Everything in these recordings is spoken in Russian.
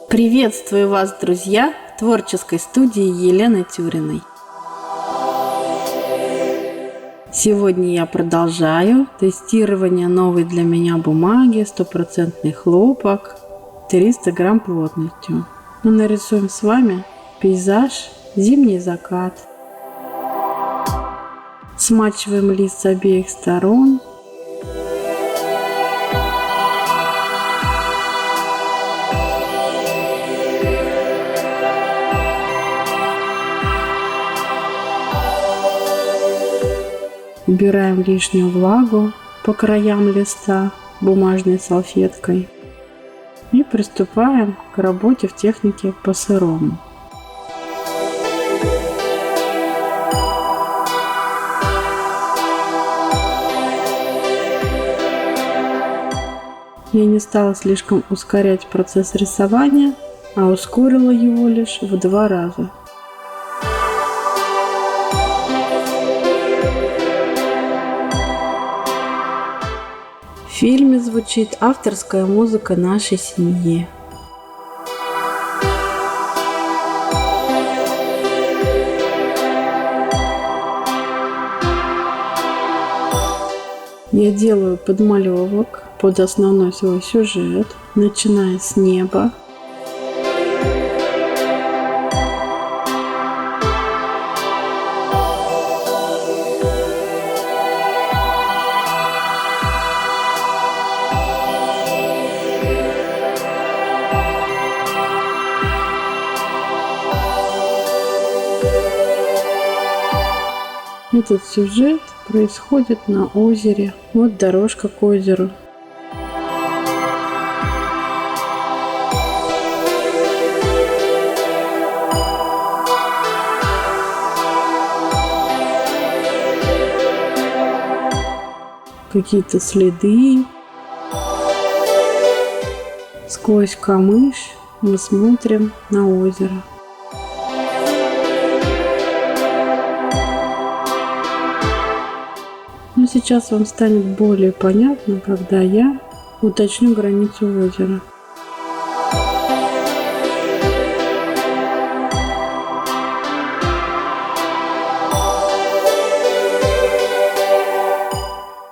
Приветствую вас, друзья, в творческой студии Елены Тюриной. Сегодня я продолжаю тестирование новой для меня бумаги, 100% хлопок, 300 грамм плотностью. Мы нарисуем с вами пейзаж, зимний закат. Смачиваем лист с обеих сторон. Убираем лишнюю влагу по краям листа бумажной салфеткой и приступаем к работе в технике по-сырому. Я не стала слишком ускорять процесс рисования, а ускорила его лишь в 2 раза. В фильме звучит авторская музыка нашей семьи. Я делаю подмалевок под основной свой сюжет, начиная с неба. Этот сюжет происходит на озере. Вот дорожка к озеру. Какие-то следы. Сквозь камыш мы смотрим на озеро. Но сейчас вам станет более понятно, когда я уточню границу озера.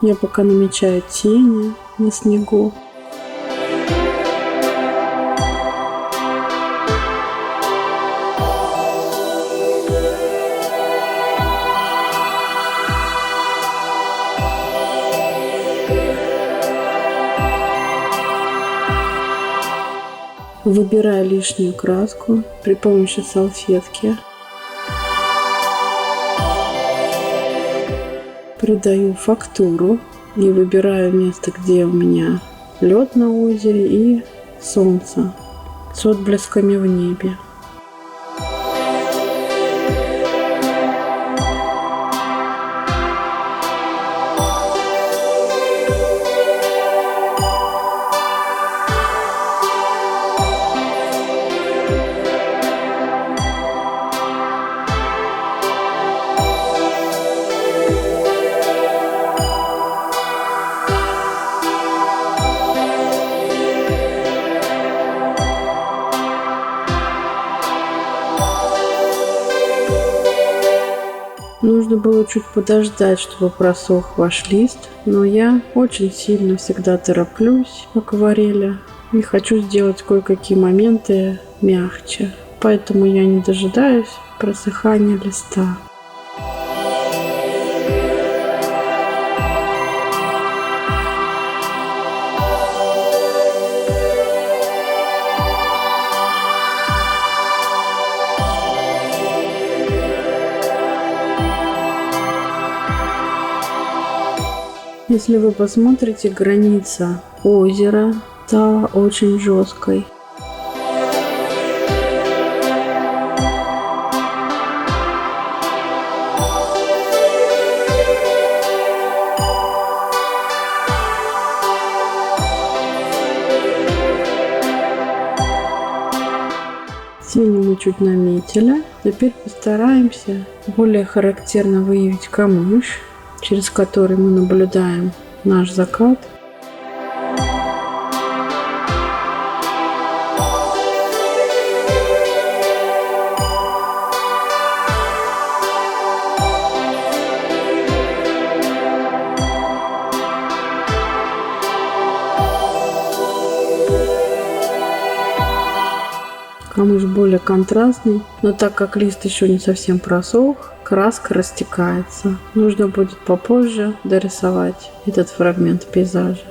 Я пока намечаю тени на снегу. Выбираю лишнюю краску при помощи салфетки. Придаю фактуру и выбираю место, где у меня лед на озере и солнце с отблесками в небе. Нужно было чуть подождать, чтобы просох ваш лист, но я очень сильно всегда тороплюсь в акварели и хочу сделать кое-какие моменты мягче, поэтому я не дожидаюсь просыхания листа. Если вы посмотрите, граница озера стала очень жесткой. Тени мы чуть наметили. Теперь постараемся более характерно выявить камыш, через который мы наблюдаем наш закат. Камыш более контрастный, но так как лист еще не совсем просох, краска растекается. Нужно будет попозже дорисовать этот фрагмент пейзажа.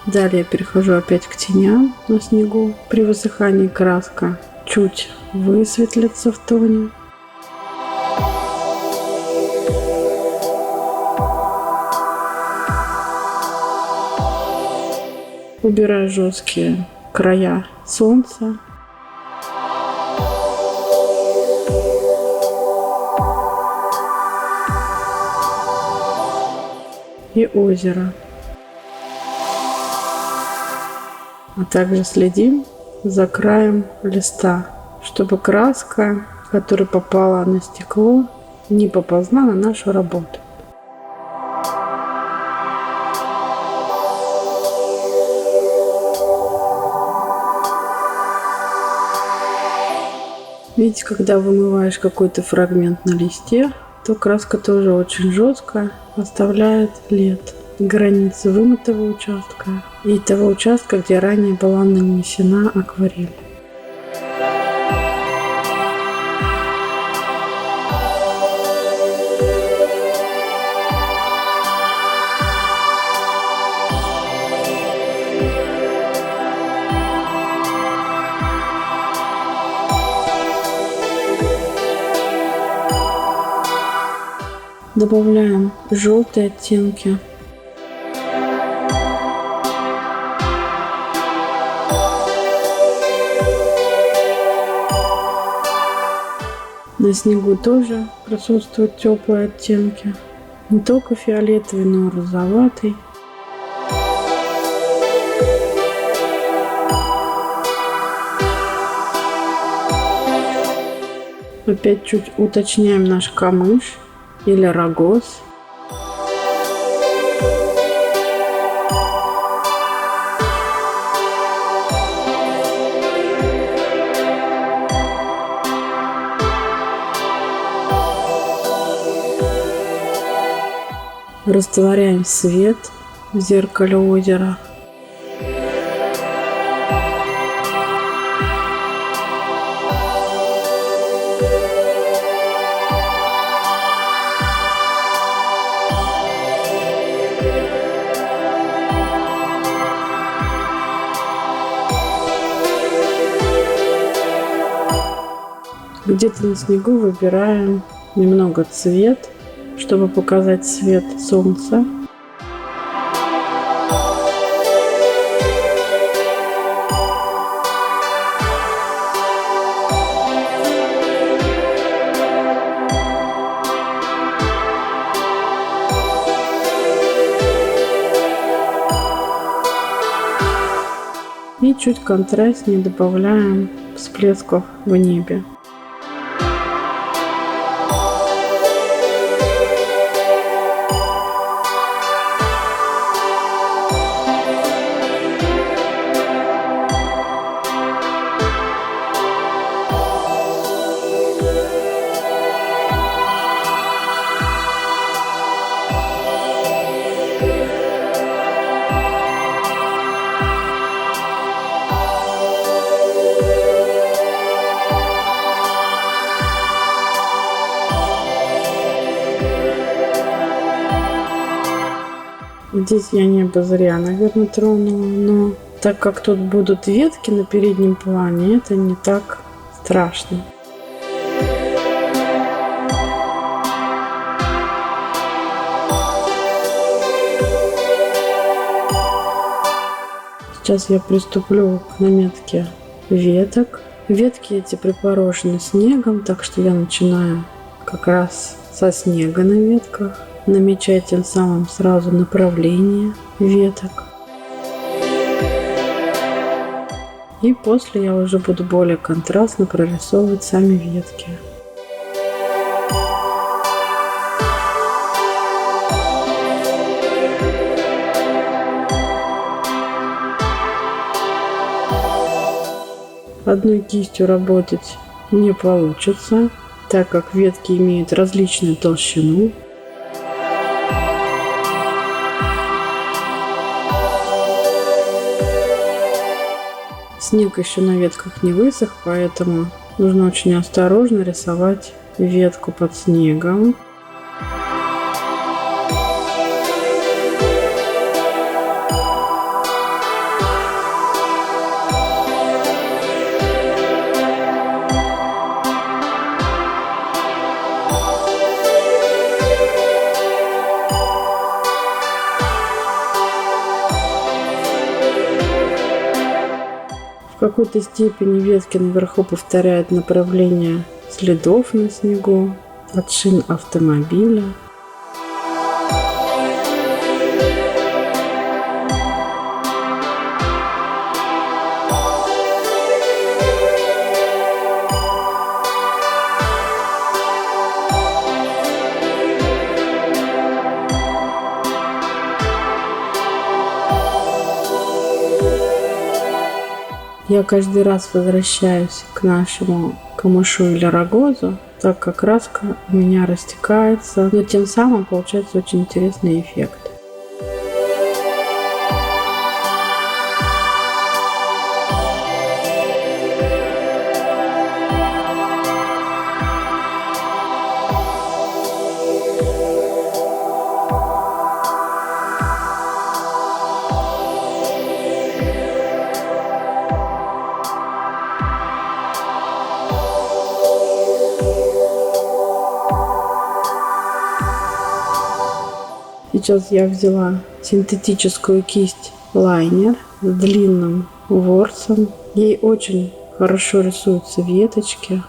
Далее я перехожу опять к теням на снегу. При высыхании краска чуть высветлится в тоне. Убираю жесткие края солнца. И озеро. А также следим за краем листа, чтобы краска, которая попала на стекло, не поползла на нашу работу. Видите, когда вымываешь какой-то фрагмент на листе, то краска тоже очень жесткая, оставляет след. Границы вымытого участка и того участка, где ранее была нанесена акварель. Добавляем желтые оттенки. На снегу тоже присутствуют теплые оттенки. Не только фиолетовый, но и розоватый. Опять чуть уточняем наш камыш или рогоз. Растворяем свет в зеркале озера. Где-то на снегу выбираем немного цвет, чтобы показать свет солнца. И чуть контрастнее добавляем всплесков в небе. Здесь я небо зря, наверное, тронула, но так как тут будут ветки на переднем плане, это не так страшно. Сейчас я приступлю к наметке веток. Ветки эти припорошены снегом, так что я начинаю как раз со снега на ветках, намечая тем самым сразу направление веток. И после я уже буду более контрастно прорисовывать сами ветки. Одной кистью работать не получится, так как ветки имеют различную толщину. Снег еще на ветках не высох, поэтому нужно очень осторожно рисовать ветку под снегом. В какой-то степени ветки наверху повторяют направление следов на снегу от шин автомобиля. Я каждый раз возвращаюсь к нашему камышу или рогозу, так как краска у меня растекается, но тем самым получается очень интересный эффект. Сейчас я взяла синтетическую кисть лайнер с длинным ворсом. Ей очень хорошо рисуются веточки.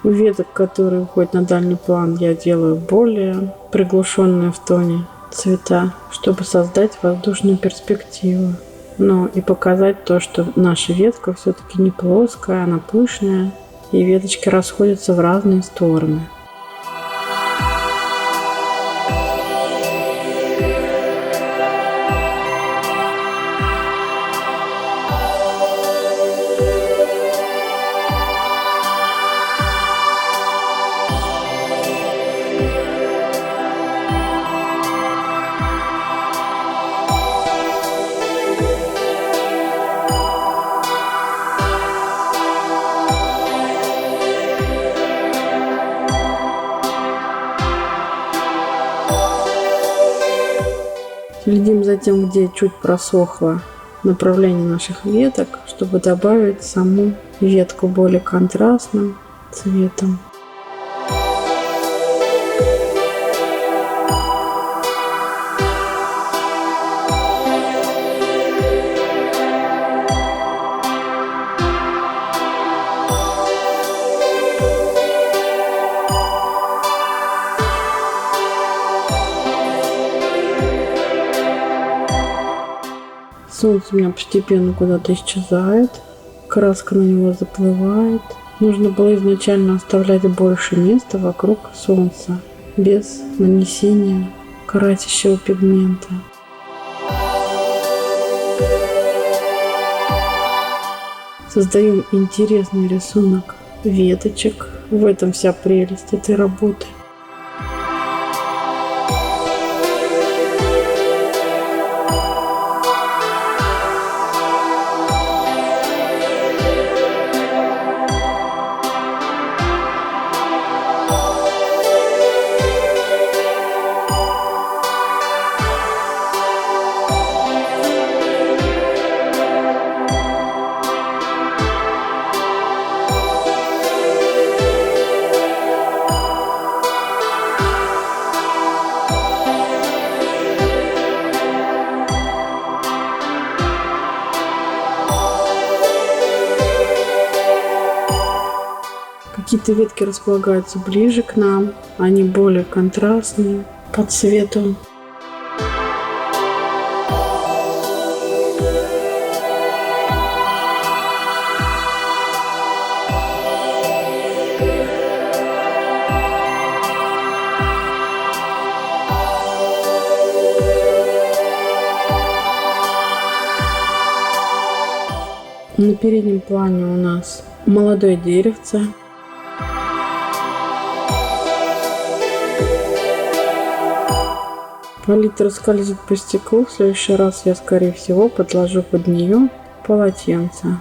У веток, которые уходят на дальний план, я делаю более приглушенные в тоне цвета, чтобы создать воздушную перспективу. Но и показать то, что наша ветка все-таки не плоская, она пышная. И веточки расходятся в разные стороны. Следим за тем, где чуть просохло направление наших веток, чтобы добавить саму ветку более контрастным цветом. Солнце у меня постепенно куда-то исчезает, краска на него заплывает. Нужно было изначально оставлять больше места вокруг солнца, без нанесения красящего пигмента. Создаем интересный рисунок веточек. В этом вся прелесть этой работы. Какие-то ветки располагаются ближе к нам, они более контрастные по цвету. На переднем плане у нас молодое деревце. Палитра скользит по стеклу. В следующий раз я, скорее всего, подложу под нее полотенце.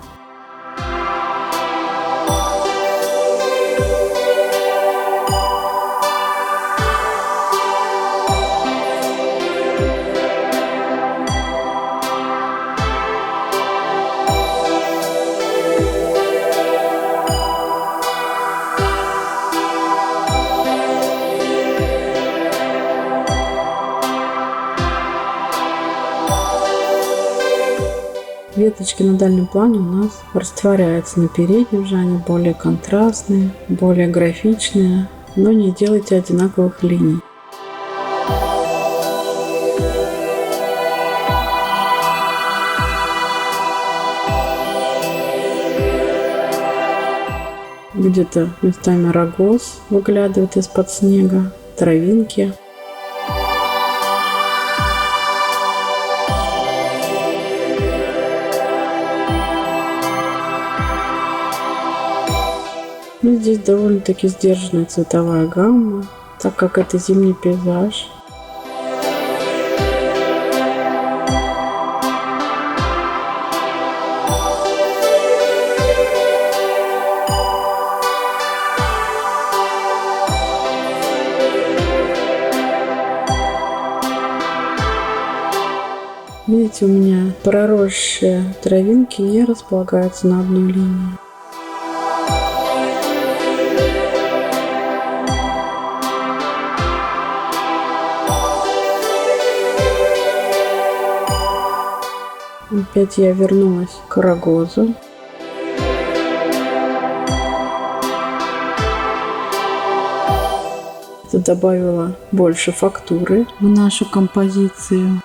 Веточки на дальнем плане у нас растворяются. На переднем же они более контрастные, более графичные, но не делайте одинаковых линий. Где-то местами рогоз выглядывает из-под снега, травинки. Но здесь довольно-таки сдержанная цветовая гамма, так как это зимний пейзаж. Видите, у меня проросшие травинки не располагаются на одной линии. Опять я вернулась к рогозу. Это добавила больше фактуры в нашу композицию.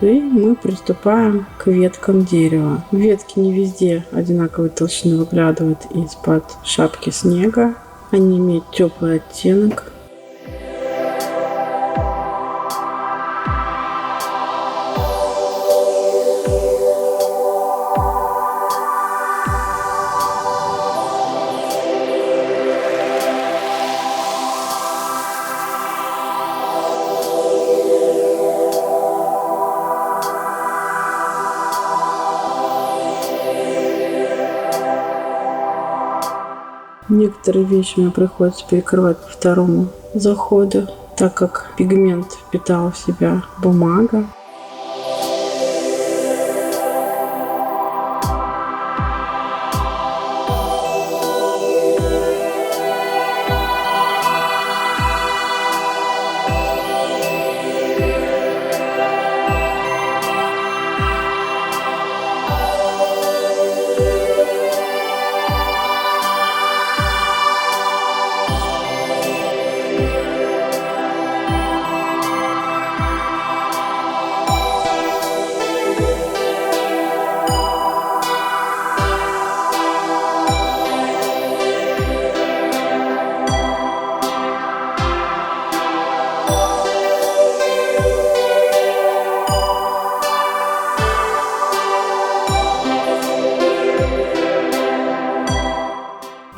И мы приступаем к веткам дерева. Ветки не везде одинаковой толщины выглядывают из-под шапки снега. Они имеют теплый оттенок. Некоторые вещи мне приходится перекрывать по второму заходу, так как пигмент впитала в себя бумага.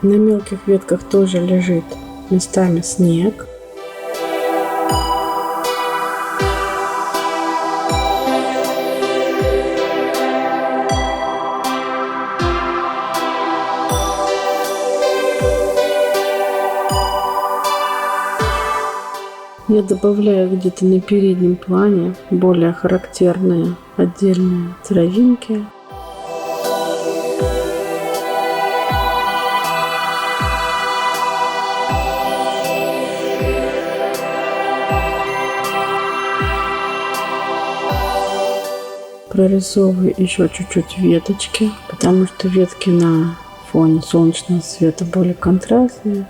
На мелких ветках тоже лежит местами снег. Я добавляю где-то на переднем плане более характерные отдельные травинки. Прорисовываю еще чуть-чуть веточки, потому что ветки на фоне солнечного света более контрастные.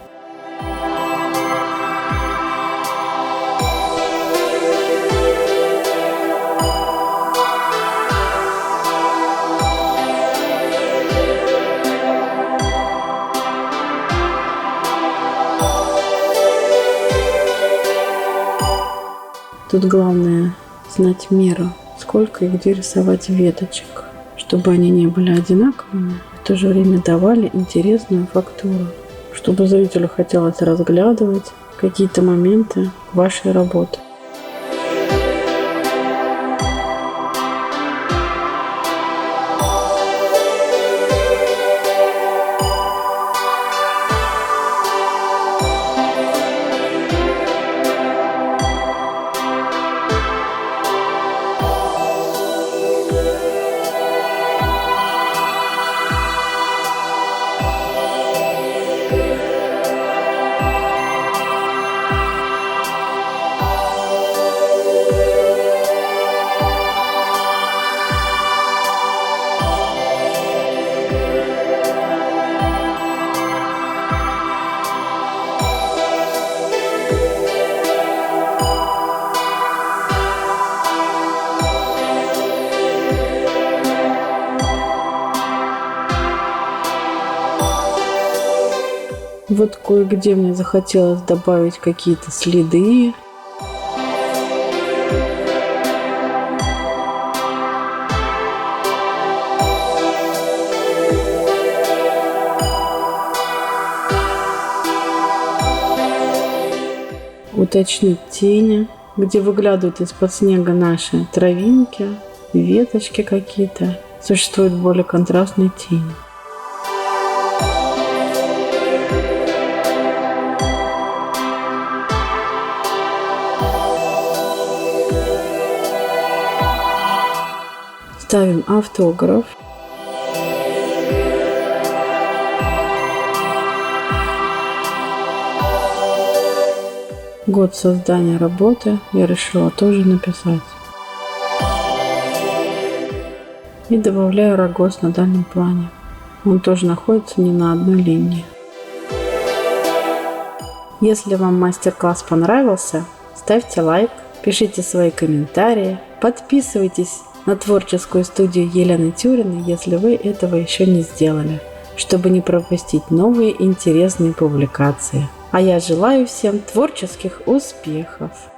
Тут главное знать меру, сколько и где рисовать веточек, чтобы они не были одинаковыми, в то же время давали интересную фактуру, чтобы зрителю хотелось разглядывать какие-то моменты вашей работы. Вот кое-где мне захотелось добавить какие-то следы. Уточнить тени, где выглядывают из-под снега наши травинки, веточки какие-то. Существуют более контрастные тени. Ставим автограф. Год создания работы я решила тоже написать. И добавляю рогоз на дальнем плане. Он тоже находится не на одной линии. Если вам мастер-класс понравился, ставьте лайк, пишите свои комментарии, подписывайтесь на творческую студию Елены Тюриной, если вы этого еще не сделали, чтобы не пропустить новые интересные публикации. А я желаю всем творческих успехов!